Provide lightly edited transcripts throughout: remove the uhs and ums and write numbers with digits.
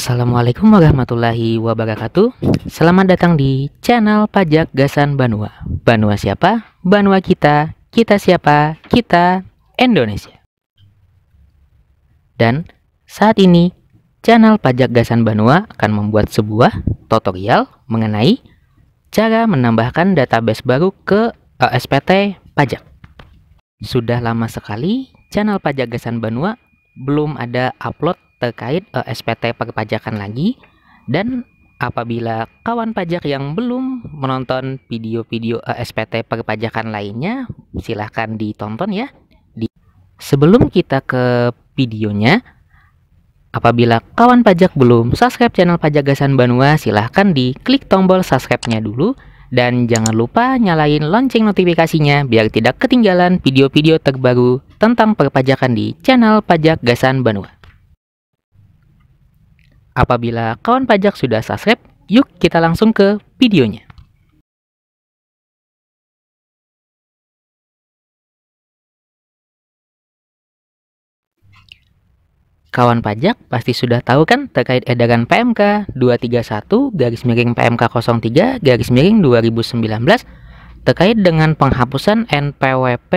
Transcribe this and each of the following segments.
Assalamualaikum warahmatullahi wabarakatuh. Selamat datang di channel Pajak Gasan Banua. Banua siapa? Banua kita. Kita siapa? Kita Indonesia. Dan saat ini channel Pajak Gasan Banua akan membuat sebuah tutorial mengenai cara menambahkan database baru ke SPT pajak. Sudah lama sekali channel Pajak Gasan Banua belum ada upload terkait SPT perpajakan lagi, dan apabila kawan pajak yang belum menonton video-video SPT perpajakan lainnya, silahkan ditonton ya. Sebelum kita ke videonya, apabila kawan pajak belum subscribe channel Pajak Gasan Banua, silahkan diklik tombol subscribe-nya dulu, dan jangan lupa nyalain lonceng notifikasinya biar tidak ketinggalan video-video terbaru tentang perpajakan di channel Pajak Gasan Banua. Apabila kawan pajak sudah subscribe, yuk kita langsung ke videonya. Kawan pajak pasti sudah tahu kan terkait edaran PMK 231/PMK03/2019 terkait dengan penghapusan NPWP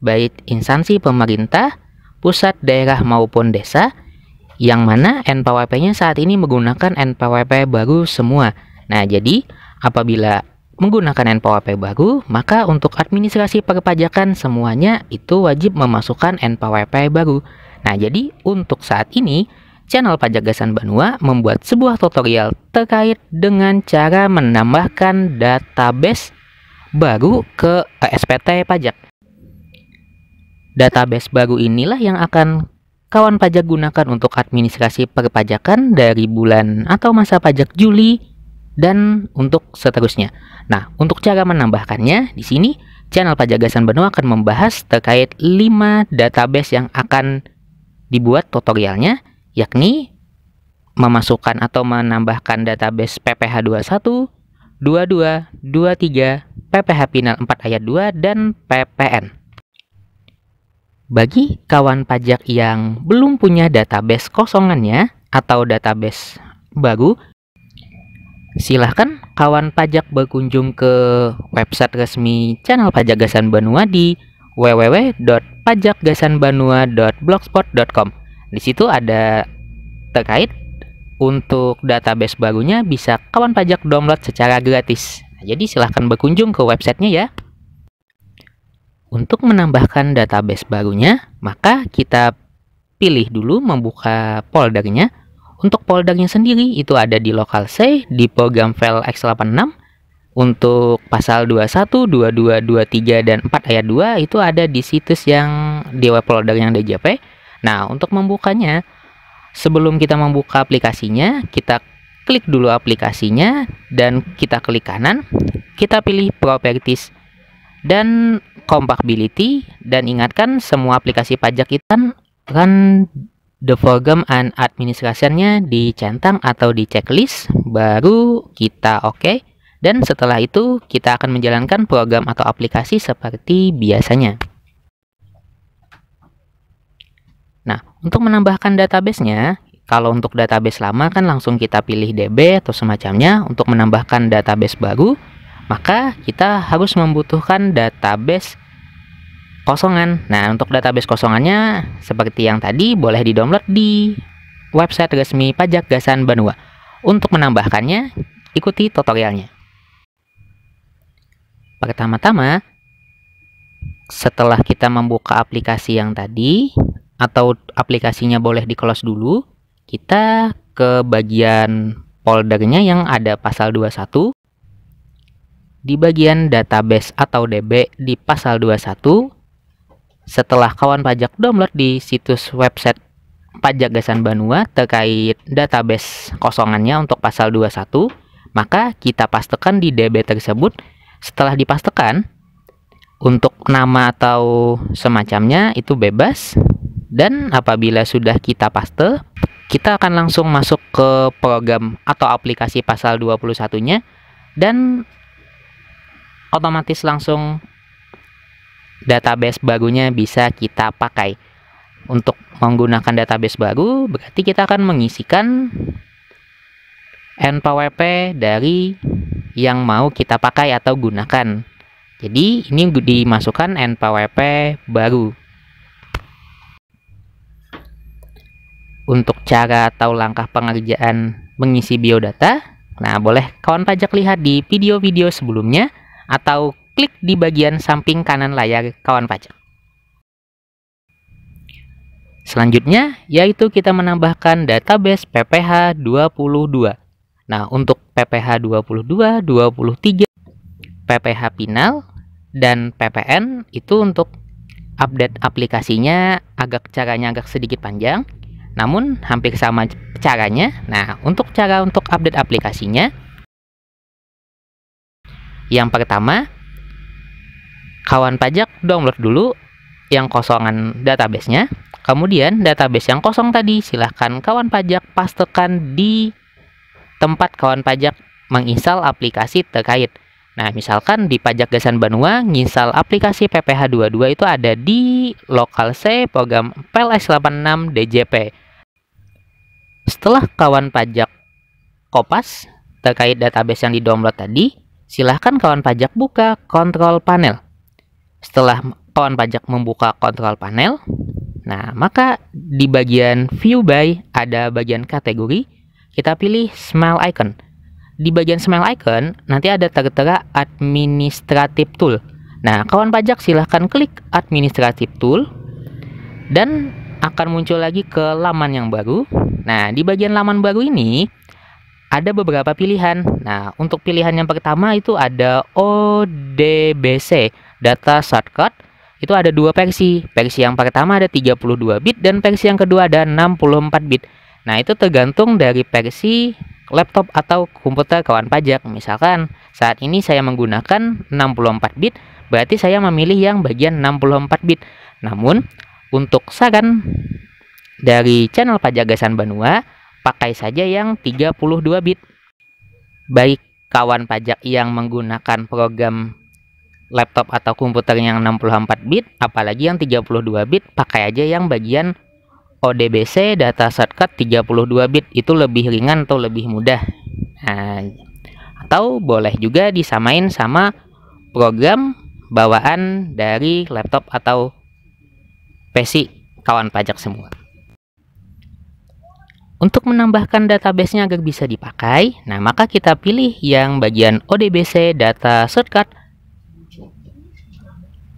baik instansi pemerintah, pusat, daerah maupun desa, yang mana NPWP-nya saat ini menggunakan NPWP baru semua. Nah, jadi apabila menggunakan NPWP baru, maka untuk administrasi perpajakan semuanya itu wajib memasukkan NPWP baru. Nah, jadi untuk saat ini channel Pajak Gasan Banua membuat sebuah tutorial terkait dengan cara menambahkan database baru ke SPT pajak. Database baru inilah yang akan kawan pajak gunakan untuk administrasi perpajakan dari bulan atau masa pajak Juli dan untuk seterusnya. Nah, untuk cara menambahkannya, di sini channel Pajak Gasan Banua akan membahas terkait 5 database yang akan dibuat tutorialnya, yakni memasukkan atau menambahkan database PPh 21, 22, 23, PPh Final 4 ayat 2, dan PPN. Bagi kawan pajak yang belum punya database kosongannya atau database baru, silahkan kawan pajak berkunjung ke website resmi channel Pajak Gasan Banua di www.pajakgasanbanua.blogspot.com. Di situ ada terkait untuk database barunya bisa kawan pajak download secara gratis. Jadi silahkan berkunjung ke websitenya ya. Untuk menambahkan database barunya, maka kita pilih dulu membuka foldernya. Untuk foldernya sendiri itu ada di local C, di program file x86. Untuk pasal 21, 22, 23, dan 4 ayat 2 itu ada di situs yang di web folder yang DJP. Nah, untuk membukanya, sebelum kita membuka aplikasinya, kita klik dulu aplikasinya dan kita klik kanan, kita pilih properties dan compatibility, dan ingatkan semua aplikasi pajak itu kan the program and administration-nya dicentang atau di checklist, baru kita oke. Dan setelah itu kita akan menjalankan program atau aplikasi seperti biasanya. Nah, untuk menambahkan database-nya, kalau untuk database lama kan langsung kita pilih DB atau semacamnya. Untuk menambahkan database baru, maka kita harus membutuhkan database kosongan. Nah, untuk database kosongannya seperti yang tadi boleh di-download di website resmi Pajak Gasan Banua. Untuk menambahkannya, ikuti tutorialnya. Pertama-tama, setelah kita membuka aplikasi yang tadi, atau aplikasinya boleh di-close dulu, kita ke bagian foldernya yang ada pasal 21. Di bagian database atau DB di pasal 21, setelah kawan pajak download di situs website Pajak Gasan Banua terkait database kosongannya untuk pasal 21, maka kita pastekan di DB tersebut. Setelah dipastekan, untuk nama atau semacamnya itu bebas, dan apabila sudah kita paste, kita akan langsung masuk ke program atau aplikasi pasal 21-nya, dan otomatis langsung database barunya bisa kita pakai. Untuk menggunakan database baru, berarti kita akan mengisikan NPWP dari yang mau kita pakai atau gunakan. Jadi, ini dimasukkan NPWP baru. Untuk cara atau langkah pengerjaan mengisi biodata, nah boleh kawan pajak lihat di video-video sebelumnya atau klik di bagian samping kanan layar kawan pajak. Selanjutnya, yaitu kita menambahkan database PPH 22. Nah, untuk PPH 22, 23, PPH Final, dan PPN itu untuk update aplikasinya caranya agak sedikit panjang, namun hampir sama caranya. Nah, untuk update aplikasinya, yang pertama, kawan pajak download dulu yang kosongan databasenya. Kemudian database yang kosong tadi silahkan kawan pajak pastekan di tempat kawan pajak menginstal aplikasi terkait. Nah, misalkan di Pajak Gasan Banua nginstal aplikasi PPH 22 itu ada di lokal C program PLX86 DJP. Setelah kawan pajak kopas terkait database yang di-download tadi, silahkan kawan pajak buka kontrol panel. Setelah kawan pajak membuka kontrol panel, nah, maka di bagian View By ada bagian kategori, kita pilih Smile Icon. Di bagian Smile Icon, nanti ada tertera Administrative Tool. Nah, kawan pajak silahkan klik Administrative Tool, dan akan muncul lagi ke laman yang baru. Nah, di bagian laman baru ini, ada beberapa pilihan. Nah, untuk pilihan yang pertama itu ada ODBC, Data Shortcut. Itu ada dua versi. Versi yang pertama ada 32 bit dan versi yang kedua ada 64 bit. Nah, itu tergantung dari versi laptop atau komputer kawan pajak. Misalkan saat ini saya menggunakan 64 bit, berarti saya memilih yang bagian 64 bit. Namun, untuk saran dari channel Pajak Gasan Banua, pakai saja yang 32 bit. Baik kawan pajak yang menggunakan program laptop atau komputer yang 64 bit, apalagi yang 32 bit, pakai aja yang bagian ODBC Data Shortcut 32 bit, itu lebih ringan atau lebih mudah. Nah, atau boleh juga disamain sama program bawaan dari laptop atau PC kawan pajak semua. Untuk menambahkan database-nya agar bisa dipakai, nah maka kita pilih yang bagian ODBC Data Shortcut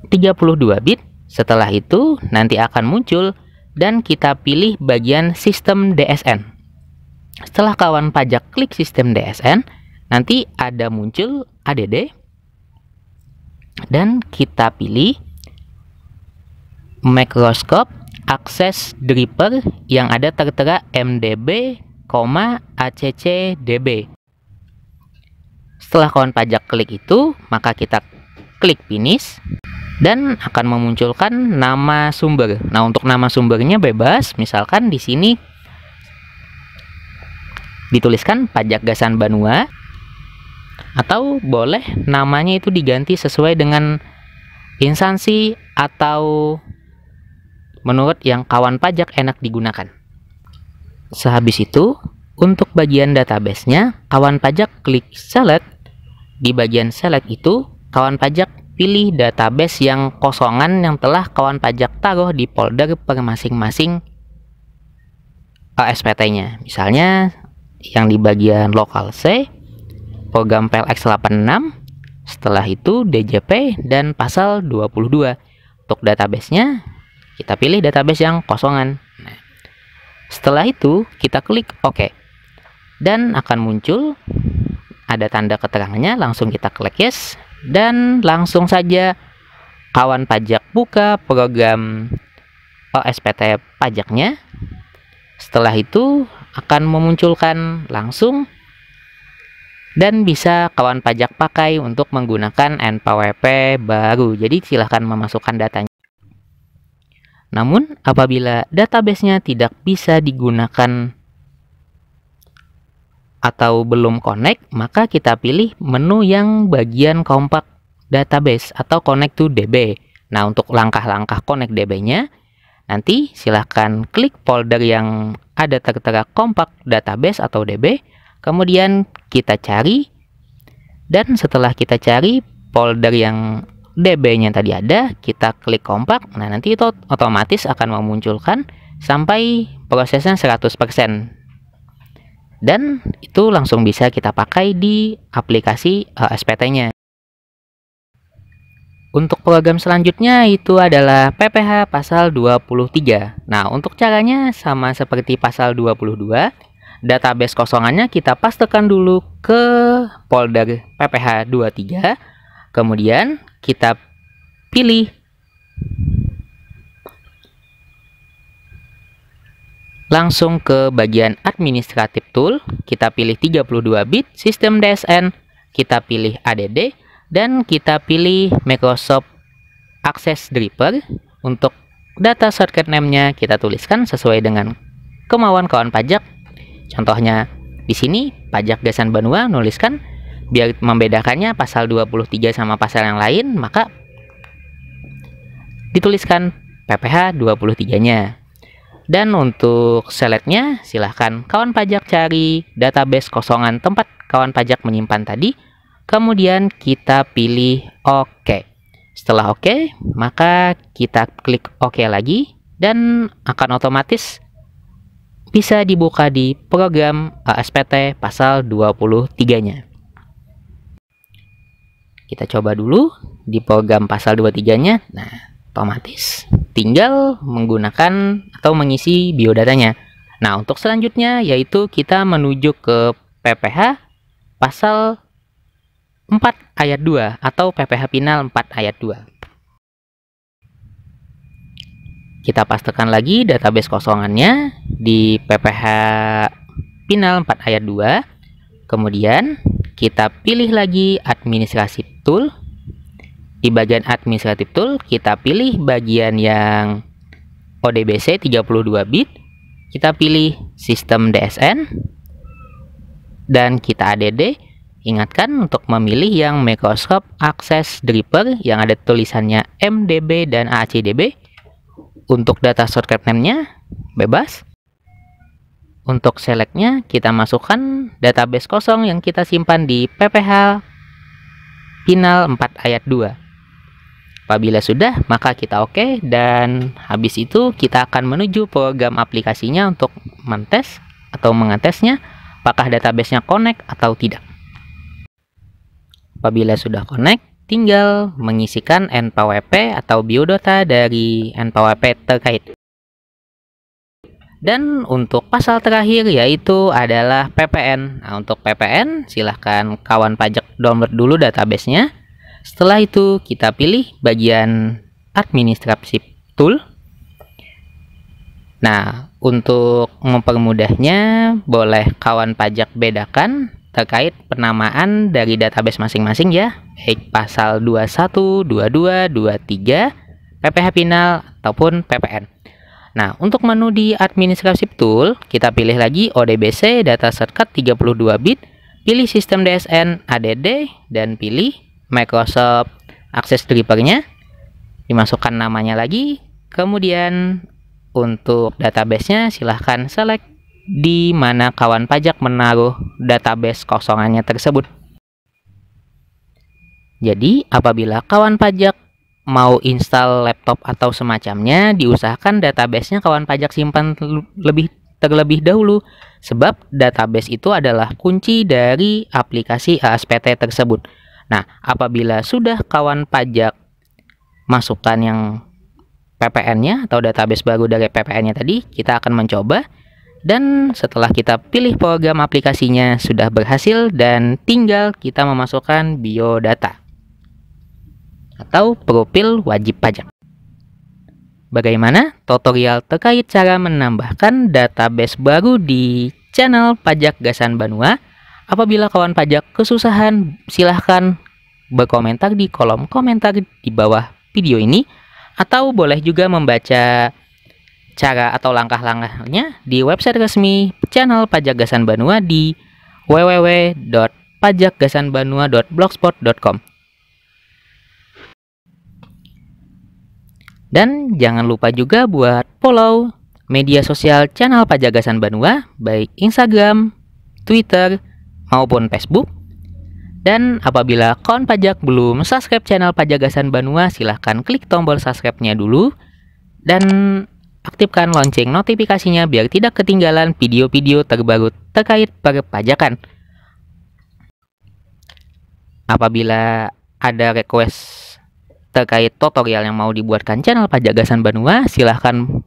32 bit. Setelah itu nanti akan muncul dan kita pilih bagian sistem DSN. Setelah kawan pajak klik sistem DSN, nanti ada muncul ADD dan kita pilih Microscope Access Driver yang ada tertera MDB, ACCDB. Setelah kawan pajak klik itu, maka kita klik finish dan akan memunculkan nama sumber. Nah, untuk nama sumbernya bebas, misalkan di sini dituliskan Pajak Gasan Banua, atau boleh namanya itu diganti sesuai dengan instansi atau menurut yang kawan pajak enak digunakan. Sehabis itu, untuk bagian database-nya, kawan pajak klik select. Di bagian select itu, kawan pajak pilih database yang kosongan yang telah kawan pajak taruh di folder per masing-masing SPT-nya. Misalnya yang di bagian lokal C, program PLX86, setelah itu DJP dan pasal 22. Untuk database-nya, kita pilih database yang kosongan. Nah, setelah itu kita klik OK. Dan akan muncul ada tanda keterangannya, langsung kita klik yes. Dan langsung saja kawan pajak buka program OSPT pajaknya. Setelah itu akan memunculkan langsung dan bisa kawan pajak pakai untuk menggunakan NPWP baru. Jadi silahkan memasukkan datanya. Namun apabila database-nya tidak bisa digunakan atau belum connect, maka kita pilih menu yang bagian compact database atau connect to DB. Nah, untuk langkah-langkah connect DB-nya, Nanti silahkan klik folder yang ada tertera Kompak Database atau DB, kemudian kita cari, dan setelah kita cari folder yang DB-nya tadi ada, kita klik Kompak. Nah, nanti itu otomatis akan memunculkan sampai prosesnya 100%. Dan itu langsung bisa kita pakai di aplikasi SPT-nya. Untuk program selanjutnya itu adalah PPH pasal 23. Nah, untuk caranya sama seperti pasal 22. Database kosongannya kita pastekan dulu ke folder PPH 23. Kemudian kita pilih langsung ke bagian administratif tool, kita pilih 32 bit sistem DSN, kita pilih ADD, dan kita pilih Microsoft Access Driver. Untuk data shortcut name-nya kita tuliskan sesuai dengan kemauan kawan pajak. Contohnya di sini Pajak Gasan Banua nuliskan, biar membedakannya pasal 23 sama pasal yang lain, maka dituliskan PPH 23-nya. Dan untuk selectnya, silahkan kawan pajak cari database kosongan tempat kawan pajak menyimpan tadi. Kemudian kita pilih OK. Setelah OK, maka kita klik OK lagi. Dan akan otomatis bisa dibuka di program SPT pasal 23-nya. Kita coba dulu di program pasal 23-nya. Nah, otomatis tinggal menggunakan atau mengisi biodatanya. Nah, untuk selanjutnya yaitu kita menuju ke PPH pasal 4 ayat 2 atau PPH Final 4 ayat 2. Kita pastekan lagi database kosongannya di PPH Final 4 ayat 2. Kemudian kita pilih lagi administratif tool. Di bagian administratif tool, kita pilih bagian yang ODBC 32 bit. Kita pilih sistem DSN. Dan kita ADD. Ingatkan untuk memilih yang Microsoft Access Driver yang ada tulisannya MDB dan ACDB. Untuk data shortcut name-nya, bebas. Untuk select-nya, kita masukkan database kosong yang kita simpan di PPH Final 4 ayat 2. Apabila sudah, maka kita OK, dan habis itu kita akan menuju program aplikasinya untuk mentes atau mengetesnya apakah database-nya connect atau tidak. Apabila sudah connect, tinggal mengisikan NPWP atau biodata dari NPWP terkait. Dan untuk pasal terakhir yaitu adalah PPN. Nah, untuk PPN silahkan kawan pajak download dulu database-nya. Setelah itu kita pilih bagian administratif tool. Nah, untuk mempermudahnya boleh kawan pajak bedakan terkait penamaan dari database masing-masing ya, baik pasal 21, 22, 23, PPH Final ataupun PPN. Nah, untuk menu di administratif tool, kita pilih lagi ODBC data shortcut 32 bit, pilih sistem DSN ADD, dan pilih Microsoft Access Driver-nya, dimasukkan namanya lagi. Kemudian untuk database-nya silahkan select di mana kawan pajak menaruh database kosongannya tersebut. Jadi apabila kawan pajak mau install laptop atau semacamnya, diusahakan database-nya kawan pajak simpan terlebih dahulu, sebab database itu adalah kunci dari aplikasi ASPT tersebut. Nah, apabila sudah kawan pajak masukkan yang PPN-nya atau database baru dari PPN-nya tadi, kita akan mencoba. Dan setelah kita pilih program aplikasinya sudah berhasil, dan tinggal kita memasukkan biodata atau profil wajib pajak. Bagaimana tutorial terkait cara menambahkan database baru di channel Pajak Gasan Banua? Apabila kawan pajak kesusahan, silahkan berkomentar di kolom komentar di bawah video ini, atau boleh juga membaca cara atau langkah-langkahnya di website resmi channel Pajak Gasan Banua di www.pajakgasanbanua.blogspot.com. Dan jangan lupa juga buat follow media sosial channel Pajagasan Banua, baik Instagram, Twitter, maupun Facebook. Dan apabila kawan pajak belum subscribe channel Pajagasan Banua, silahkan klik tombol subscribe-nya dulu dan aktifkan lonceng notifikasinya biar tidak ketinggalan video-video terbaru terkait perpajakan. Apabila ada request terkait tutorial yang mau dibuatkan channel Pajagasan Banua, silahkan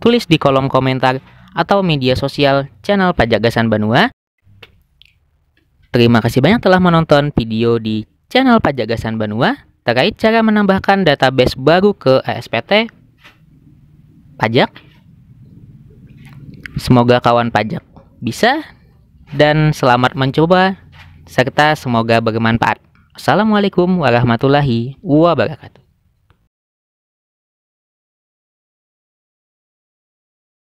tulis di kolom komentar atau media sosial channel Pajagasan Banua. Terima kasih banyak telah menonton video di channel Pajagasan Banua terkait cara menambahkan database baru ke ASPT pajak. Semoga kawan pajak bisa dan selamat mencoba serta semoga bermanfaat. Assalamualaikum warahmatullahi wabarakatuh.